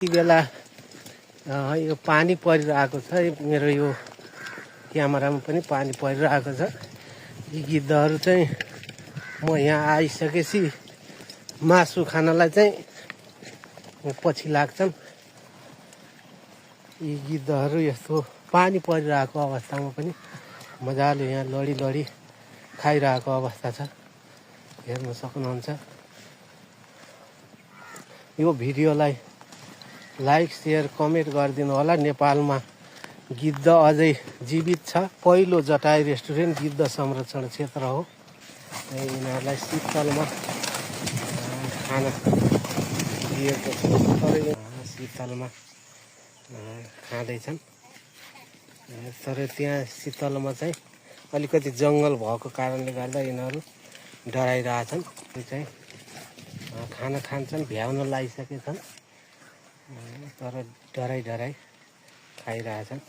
यति बेला यो पानी परिरहेको छ। मेरो यो क्यामेरामा पनि पानी परिरहेको छ। यी गिद्धहरू चाहिँ म यहाँ आइसकेपछि मासु खानलाई चाहिँ पछि लाग्छन्। यी गिद्धहरू यस्तो पानी परिरहेको अवस्थामा पनि मजाले यहाँ लडी खाइरहेको अवस्था छ, हेर्न सक्नुहुन्छ। यो भिडियोलाई लाइक शेयर कमेन्ट गरिदिनु होला। नेपालमा गिद्ध अझै जीवित छ। पहिलो जटाई रेस्टुरेन्ट गिद्ध संरक्षण क्षेत्र हो। यिनीहरूलाई शीतलमा खाना दिएको छ, शीतलमा खाँदैछन्। तर त्यहाँ शीतलमा चाहिँ अलिकति जङ्गल भएको कारणले गर्दा यिनीहरू डराइरहेछन्। त्यो चाहिँ खाना खान्छन्, भ्याउन लागिसकेछन्, तर डराइ खाइरहेछन्।